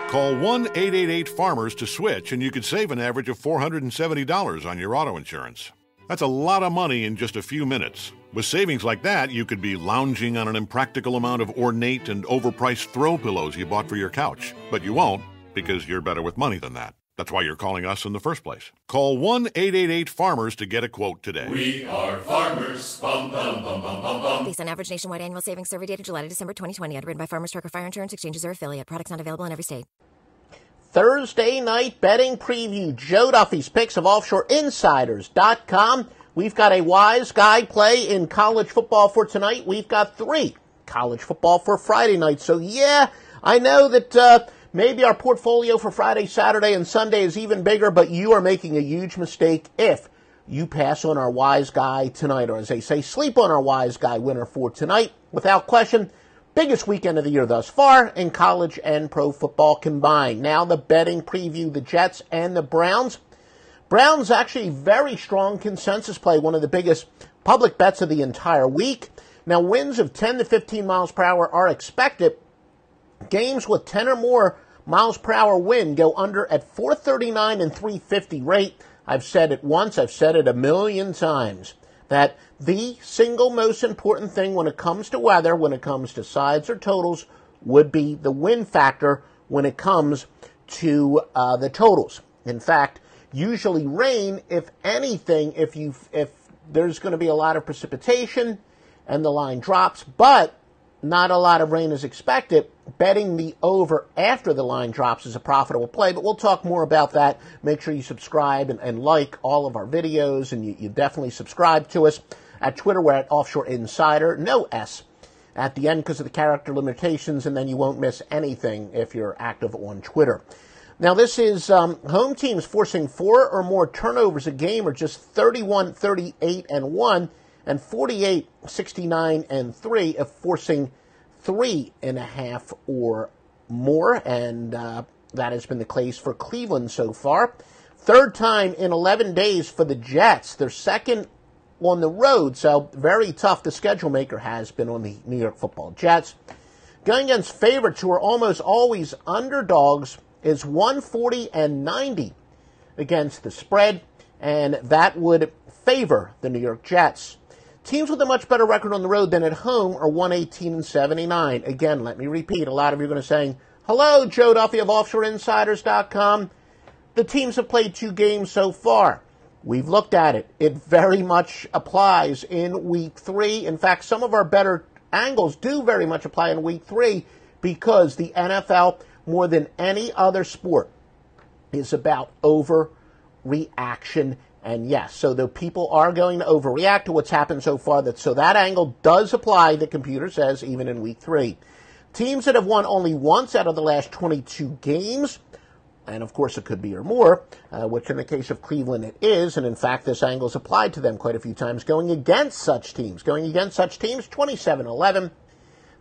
Call 1-888-FARMERS to switch, and you could save an average of $470 on your auto insurance. That's a lot of money in just a few minutes. With savings like that, you could be lounging on an impractical amount of ornate and overpriced throw pillows you bought for your couch. But you won't, because you're better with money than that. That's why you're calling us in the first place. Call 1-888-FARMERS to get a quote today. We are farmers. Bum, bum, bum, bum, bum, bum. Based on average nationwide annual savings survey data July to December 2020. Underwritten by Farmers Trucker Fire Insurance Exchanges or affiliate. Products not available in every state. Thursday night betting preview. Joe Duffy's picks of OffshoreInsiders.com. We've got a wise guy play in college football for tonight. We've got 3 college football for Friday night. So, yeah, I know that maybe our portfolio for Friday, Saturday, and Sunday is even bigger, but you are making a huge mistake if you pass on our wise guy tonight, or as they say, sleep on our wise guy winner for tonight. Without question, biggest weekend of the year thus far in college and pro football combined. Now the betting preview, the Jets and the Browns. Browns actually very strong consensus play, one of the biggest public bets of the entire week. Now winds of 10 to 15 miles per hour are expected. Games with 10 or more miles per hour wind go under at 439 and 350 rate. I've said it once, I've said it a million times, that the single most important thing when it comes to weather, when it comes to sides or totals, would be the wind factor when it comes to the totals. In fact, usually rain, if anything, if there's going to be a lot of precipitation and the line drops, but not a lot of rain is expected, betting the over after the line drops is a profitable play, but we'll talk more about that. Make sure you subscribe and like all of our videos, and you definitely subscribe to us. At Twitter, we're at Offshore Insider, no S at the end because of the character limitations, and then you won't miss anything if you're active on Twitter. Now, this is home teams forcing 4 or more turnovers a game, or just 31, 38, and 1, and 48, 69, and 3 if forcing 3.5 or more, and that has been the case for Cleveland so far. Third time in 11 days for the Jets. They're second on the road, so very tough the schedule maker has been on the New York Football Jets. Going against favorites who are almost always underdogs is 140 and 90 against the spread, and that would favor the New York Jets. Teams with a much better record on the road than at home are 118 and 79. Again, let me repeat, a lot of you are going to say, hello, Joe Duffy of OffshoreInsiders.com. The teams have played 2 games so far. We've looked at it. It very much applies in Week 3. In fact, some of our better angles do very much apply in Week 3 because the NFL, more than any other sport, is about overreaction. And yes, so the people are going to overreact to what's happened so far. So that angle does apply, the computer says, even in Week 3. Teams that have won only once out of the last 22 games, and of course it could be or more, which in the case of Cleveland it is, and in fact this angle is applied to them quite a few times, going against such teams, 27-11,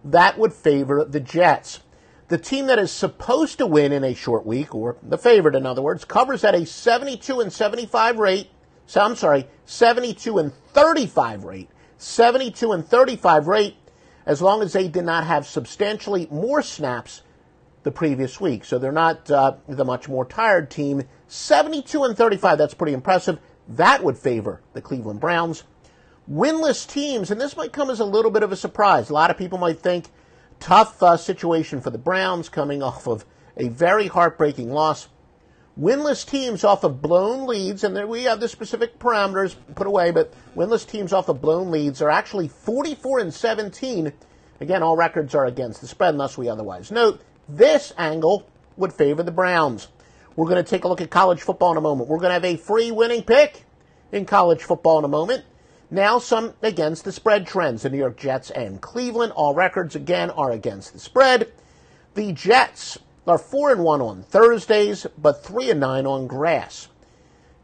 that would favor the Jets. The team that is supposed to win in a short week, or the favorite in other words, covers at a 72 and 75 rate. 72 and 35 rate. 72 and 35 rate, as long as they did not have substantially more snaps the previous week. So they're not the much more tired team. 72 and 35, that's pretty impressive. That would favor the Cleveland Browns. Winless teams, and this might come as a little bit of a surprise. A lot of people might think, tough situation for the Browns coming off of a very heartbreaking loss. Winless teams off of blown leads, and we have the specific parameters put away, but winless teams off of blown leads are actually 44 and 17. Again, all records are against the spread unless we otherwise note. This angle would favor the Browns. We're going to take a look at college football in a moment. We're going to have a free winning pick in college football in a moment. Now some against the spread trends. The New York Jets and Cleveland, all records again are against the spread. The Jets are 4-1 on Thursdays, but 3-9 on grass.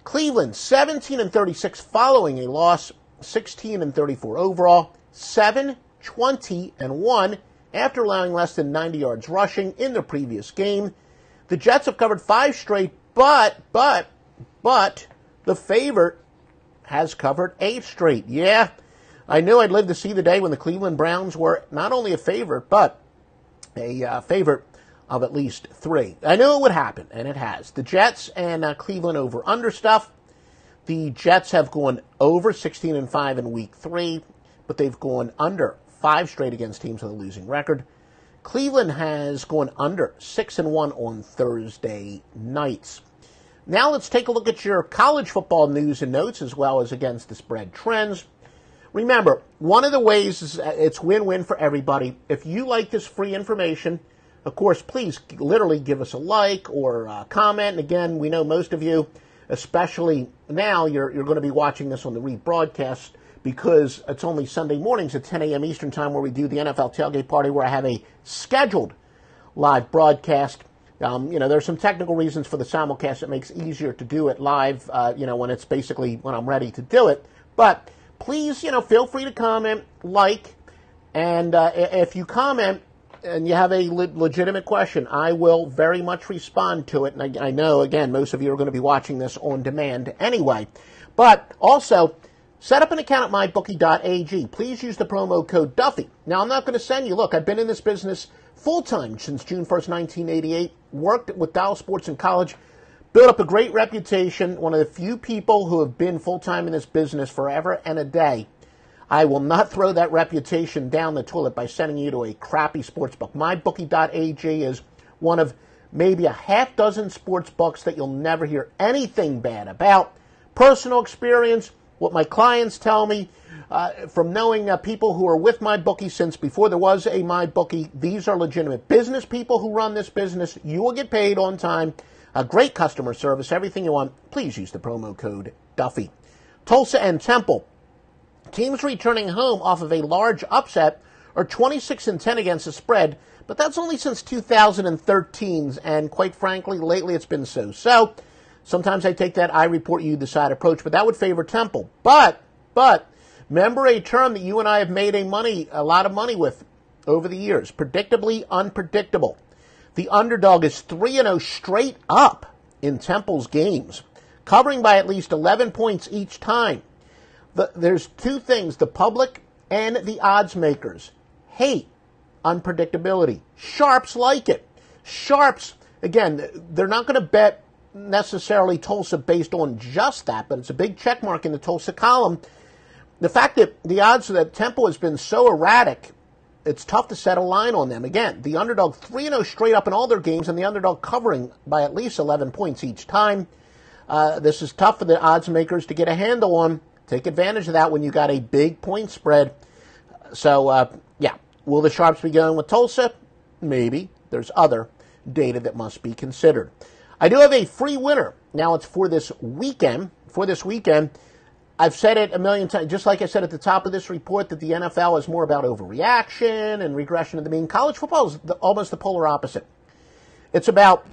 Cleveland 17 and 36 following a loss, 16 and 34 overall, 7-20 and 1 after allowing less than 90 yards rushing in the previous game. The Jets have covered 5 straight, but the favorite has covered 8 straight. Yeah, I knew I'd live to see the day when the Cleveland Browns were not only a favorite, but a favorite of at least 3. I knew it would happen, and it has. The Jets and Cleveland over-under stuff. The Jets have gone over 16-5 in Week 3, but they've gone under 5 straight against teams with a losing record. Cleveland has gone under 6-1 on Thursday nights. Now let's take a look at your college football news and notes as well as against the spread trends. Remember, one of the ways is it's win-win for everybody. If you like this free information, of course, please literally give us a like or a comment. And again, we know most of you, especially now, you're going to be watching this on the rebroadcast because it's only Sunday mornings at 10 a.m. Eastern Time where we do the NFL Tailgate Party where I have a scheduled live broadcast. There's some technical reasons for the simulcast. It makes it easier to do it live, when it's basically when I'm ready to do it. But please, feel free to comment, like, and if you comment and you have a legitimate question, I will very much respond to it. And I know, again, most of you are going to be watching this on demand anyway. But also, set up an account at mybookie.ag. Please use the promo code Duffy. Now, I'm not going to send you, look, I've been in this business full-time since June 1st, 1988, worked with Dial Sports in college, built up a great reputation, one of the few people who have been full-time in this business forever and a day. I will not throw that reputation down the toilet by sending you to a crappy sports book. MyBookie.ag is one of maybe a half dozen sports books that you'll never hear anything bad about. Personal experience, what my clients tell me, from knowing people who are with MyBookie since before there was a MyBookie, these are legitimate business people who run this business. You will get paid on time. A great customer service, everything you want. Please use the promo code Duffy. Tulsa and Temple. Teams returning home off of a large upset are 26-10 against the spread, but that's only since 2013, and quite frankly, lately it's been so-so. Sometimes I take that I report you decide approach, but that would favor Temple. But, remember a term that you and I have made a lot of money with over the years, predictably unpredictable. The underdog is 3-0 straight up in Temple's games, covering by at least 11 points each time. There's two things. The public and the odds makers hate unpredictability. Sharps like it. Sharps, again, they're not going to bet necessarily Tulsa based on just that, but it's a big check mark in the Tulsa column. The fact that the odds that Temple has been so erratic, it's tough to set a line on them. Again, the underdog 3-0 straight up in all their games, and the underdog covering by at least 11 points each time. This is tough for the odds makers to get a handle on. Take advantage of that when you got a big point spread. So, will the Sharps be going with Tulsa? Maybe. There's other data that must be considered. I do have a free winner. Now it's for this weekend. I've said it a million times, just like I said at the top of this report, that the NFL is more about overreaction and regression of the mean. College football is almost the polar opposite. It's about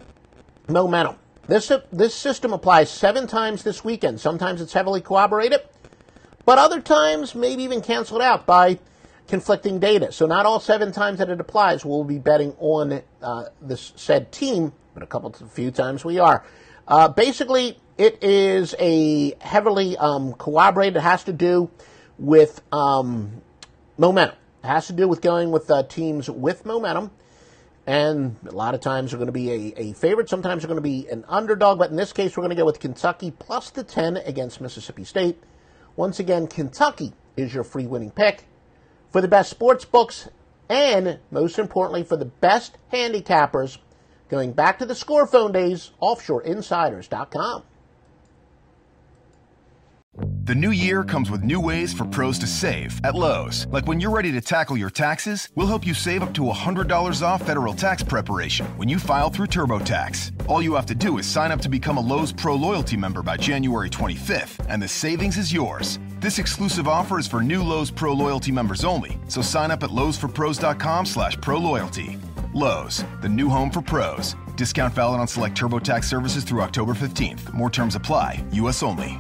momentum. This system applies 7 times this weekend. Sometimes it's heavily corroborated, but other times maybe even canceled out by conflicting data. So not all 7 times that it applies will we be betting on this said team, but a few times we are. Basically, it is a heavily corroborated. It has to do with momentum. It has to do with going with teams with momentum. And a lot of times are going to be a favorite. Sometimes are going to be an underdog. But in this case, we're going to go with Kentucky plus the 10 against Mississippi State. Once again, Kentucky is your free winning pick for the best sports books and, most importantly, for the best handicappers. Going back to the score phone days, offshoreinsiders.com. The new year comes with new ways for pros to save at Lowe's. Like when you're ready to tackle your taxes, we'll help you save up to $100 off federal tax preparation when you file through TurboTax. All you have to do is sign up to become a Lowe's Pro Loyalty member by January 25th, and the savings is yours. This exclusive offer is for new Lowe's Pro Loyalty members only, so sign up at lowesforpros.com/proloyalty. Lowe's, the new home for pros. Discount valid on select TurboTax services through October 15th. More terms apply. U.S. only.